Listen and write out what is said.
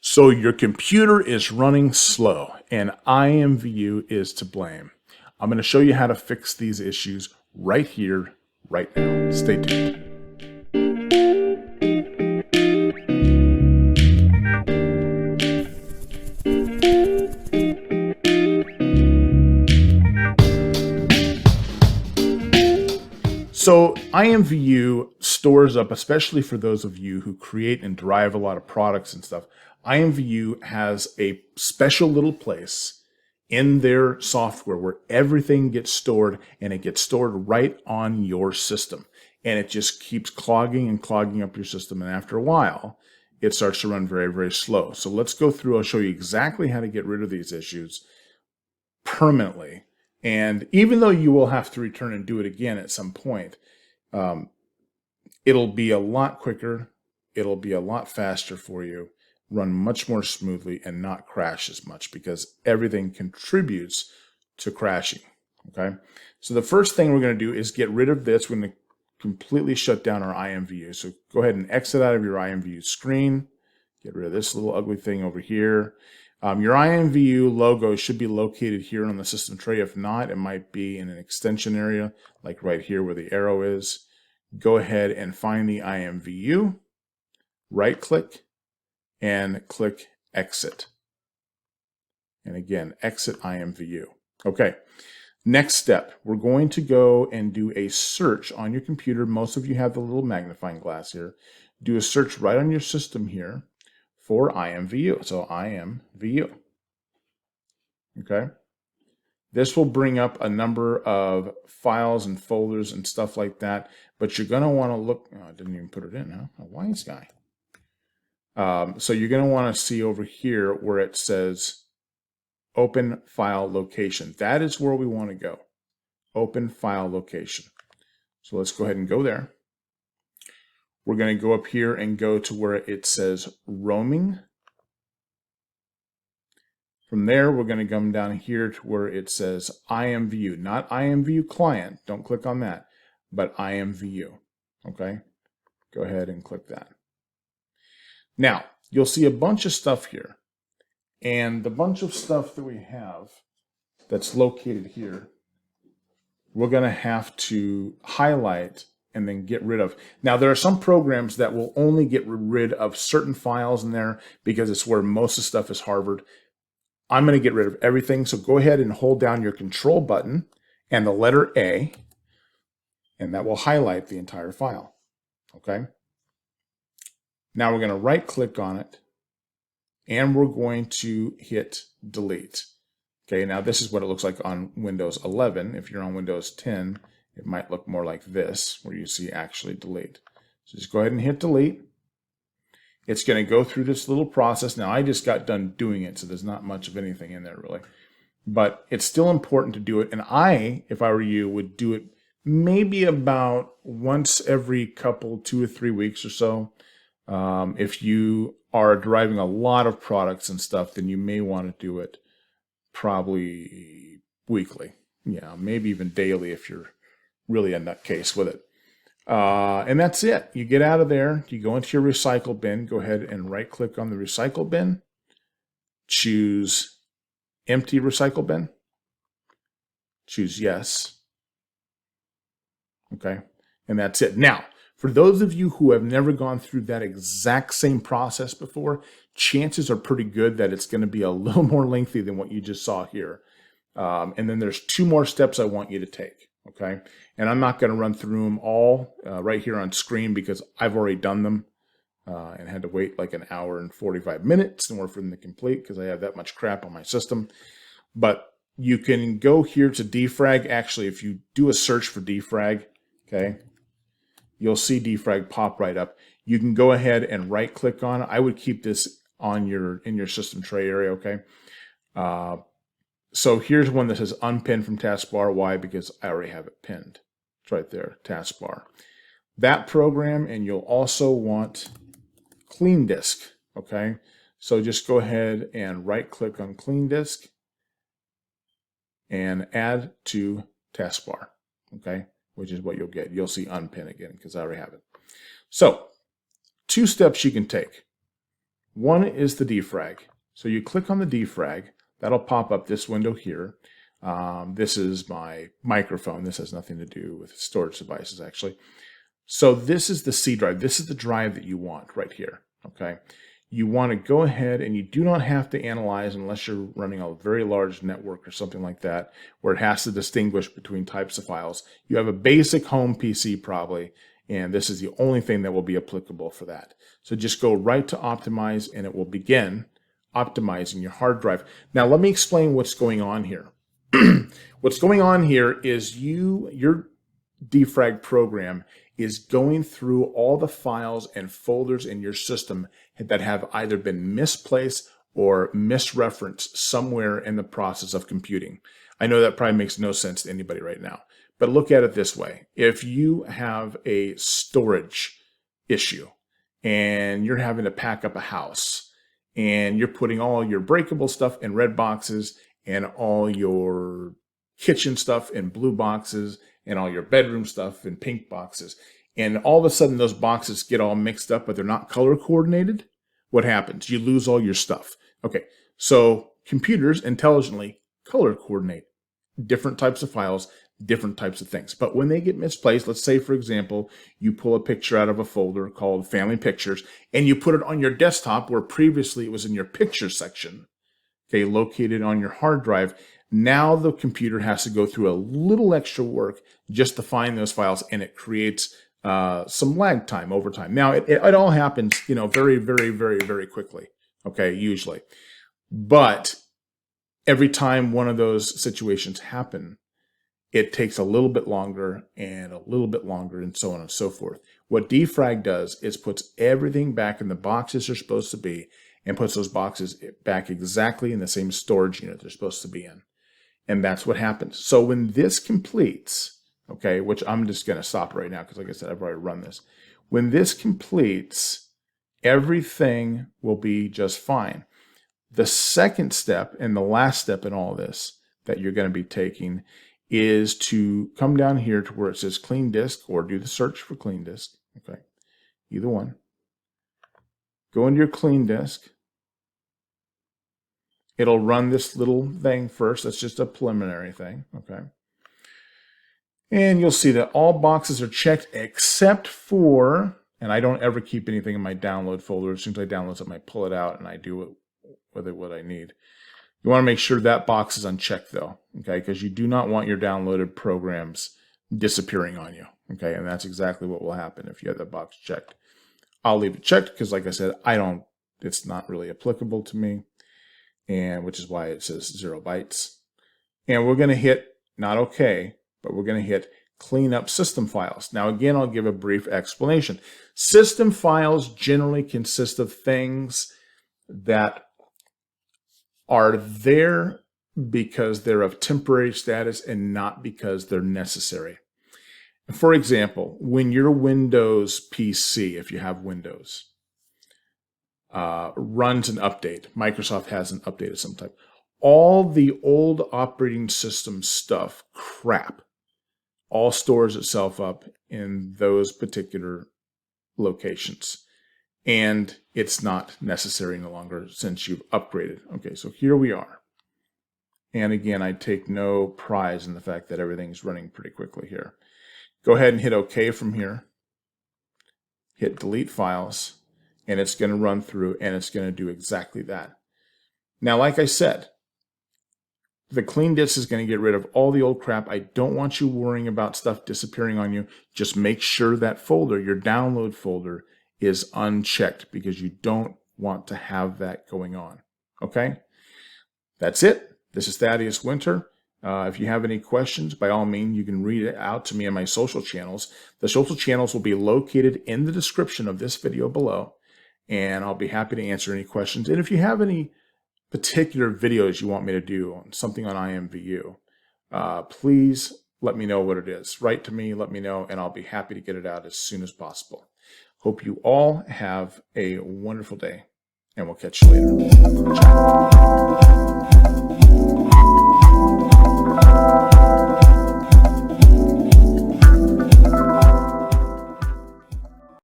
So your computer is running slow and IMVU is to blame. I'm going to show you how to fix these issues right here, right now. Stay tuned. So IMVU stores up, especially for those of you who create and derive a lot of products and stuff, IMVU has a special little place in their software where everything gets stored, and it gets stored right on your system. And it just keeps clogging and clogging up your system. And after a while, it starts to run very, very slow. So let's go through. I'll show you exactly how to get rid of these issues permanently. And even though you will have to return and do it again at some point, it'll be a lot quicker. It'll be a lot faster for you, run much more smoothly, and not crash as much, because everything contributes to crashing. Okay. So the first thing we're going to do is get rid of this. We're going to completely shut down our IMVU. So go ahead and exit out of your IMVU screen. Get rid of this little ugly thing over here. Your IMVU logo should be located here on the system tray. If not, it might be in an extension area, like right here where the arrow is. Go ahead and find the IMVU, right-click, and click Exit. And again, exit IMVU. Okay, next step, we're going to go and do a search on your computer. Most of you have the little magnifying glass here. Do a search right on your system here for IMVU. So IMVU. Okay. This will bring up a number of files and folders and stuff like that, but you're going to want to look. Oh, I didn't even put it in, huh? A wise guy. So you're going to want to see over here where it says Open File Location. That is where we want to go. Open File Location. So let's go ahead and go there. We're going to go up here and go to where it says roaming. From there, we're going to come down here to where it says IMVU, not IMVU client. Don't click on that, but IMVU. Okay. Go ahead and click that. Now, you'll see a bunch of stuff here. And the bunch of stuff that we have that's located here, we're going to have to highlight and then get rid of. Now, there are some programs that will only get rid of certain files in there because it's where most of the stuff is harbored. I'm going to get rid of everything. So go ahead and hold down your control button and the letter A, and that will highlight the entire file. Okay. Now we're going to right click on it and we're going to hit delete. Okay. Now this is what it looks like on Windows 11. If you're on Windows 10, it might look more like this, where you see actually delete. So just go ahead and hit delete. It's going to go through this little process. Now, I just got done doing it, so there's not much of anything in there, really. But it's still important to do it. And I, if I were you, would do it maybe about once every couple, 2 or 3 weeks or so. If you are deriving a lot of products and stuff, then you may want to do it probably weekly. Yeah, maybe even daily if you're really a nutcase with it. And that's it. You get out of there, you go into your recycle bin, go ahead and right click on the recycle bin, choose empty recycle bin, choose yes. Okay, and that's it. Now, for those of you who have never gone through that exact same process before, chances are pretty good that it's going to be a little more lengthy than what you just saw here. And then there's 2 more steps I want you to take. Okay, and I'm not going to run through them all right here on screen because I've already done them and had to wait like an hour and 45 minutes in order for them to complete because I have that much crap on my system. But you can go here to defrag. Actually, if you do a search for defrag, okay, you'll see defrag pop right up. You can go ahead and right click on it. I would keep this on in your system tray area. Okay. So here's one that says unpin from taskbar. Why? Because I already have it pinned. It's right there, taskbar. That program, and you'll also want clean disk. Okay, so just go ahead and right click on clean disk and add to taskbar. Okay, which is what you'll get. You'll see unpin again because I already have it. So 2 steps you can take. One is the defrag. So you click on the defrag, that'll pop up this window here. This is my microphone. This has nothing to do with storage devices, actually. So this is the C drive. This is the drive that you want right here, okay? You want to go ahead, and you do not have to analyze unless you're running a very large network or something like that, where it has to distinguish between types of files. You have a basic home PC probably, and this is the only thing that will be applicable for that. So just go right to optimize, and it will begin optimizing your hard drive. Now let me explain what's going on here. What's going on here is your defrag program is going through all the files and folders in your system that have either been misplaced or misreferenced somewhere in the process of computing. I know that probably makes no sense to anybody right now, but look at it this way. If you have a storage issue and you're having to pack up a house and you're putting all your breakable stuff in red boxes and all your kitchen stuff in blue boxes and all your bedroom stuff in pink boxes, and all of a sudden those boxes get all mixed up, but they're not color coordinated, what happens? You lose all your stuff. Okay, so computers intelligently color coordinate different types of files, different types of things. But when they get misplaced, let's say, for example, you pull a picture out of a folder called Family Pictures, and you put it on your desktop where previously it was in your picture section, okay, located on your hard drive. Now the computer has to go through a little extra work just to find those files, and it creates some lag time over time. Now, it all happens, very, very, very, very quickly, okay, usually. But every time one of those situations happen, it takes a little bit longer and a little bit longer, and so on and so forth. What defrag does is puts everything back in the boxes they're supposed to be, and puts those boxes back exactly in the same storage unit they're supposed to be in. And that's what happens. So when this completes, okay, which I'm just going to stop right now because, like I said, I've already run this. When this completes, everything will be just fine. The second step and the last step in all this that you're going to be taking is to come down here to where it says clean disk, or do the search for clean disk, okay, either one. Go into your clean disk. It'll run this little thing first. That's just a preliminary thing, okay? And you'll see that all boxes are checked except for, and I don't ever keep anything in my download folder. As soon as I download something, I pull it out and I do it with it what I need. You want to make sure that box is unchecked though, okay? Because you do not want your downloaded programs disappearing on you, okay? And that's exactly what will happen if you have that box checked. I'll leave it checked because, like I said, it's not really applicable to me, and which is why it says 0 bytes. And we're going to hit not okay, but we're going to hit clean up system files. Now, again, I'll give a brief explanation. System files generally consist of things that are there because they're of temporary status and not because they're necessary. For example, when your Windows PC, if you have Windows, runs an update, Microsoft has an update of some type, all the old operating system stuff, crap, all stores itself up in those particular locations. And it's not necessary no longer since you've upgraded. Okay, so here we are. And again, I take no pride in the fact that everything's running pretty quickly here. Go ahead and hit OK from here. Hit delete files, and it's going to run through, and it's going to do exactly that. Now, like I said, the clean disk is going to get rid of all the old crap. I don't want you worrying about stuff disappearing on you. Just make sure that folder, your download folder, is unchecked because you don't want to have that going on. Okay? That's it. This is Thaddeus Winter. If you have any questions, by all means, you can read it out to me on my social channels. The social channels will be located in the description of this video below, and I'll be happy to answer any questions. And if you have any particular videos you want me to do on something on IMVU, please let me know what it is. Write to me, let me know, and I'll be happy to get it out as soon as possible. Hope you all have a wonderful day, and we'll catch you later. Ciao.